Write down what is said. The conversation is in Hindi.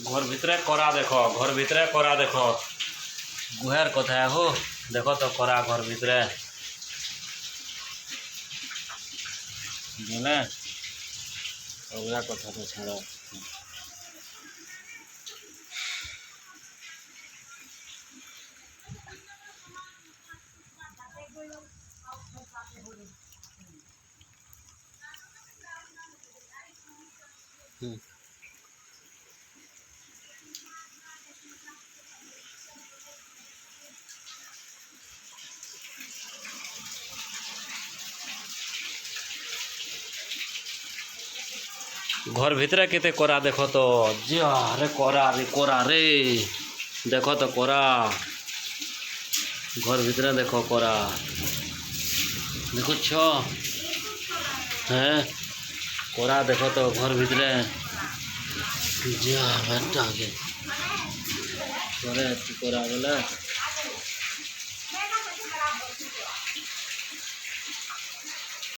घर भितरे करा देख, घर भितरे करा देख, गुहार कथा हो देख तो करा घर भितरे बोले अगला कथा तो छाड़। घर भितरे केते करा देख तो जा रे करा रे देख तो करा घर भितरे देख करा देखो छ हैं करा देख तो घर भितरे जा बेटा के करे करा बोले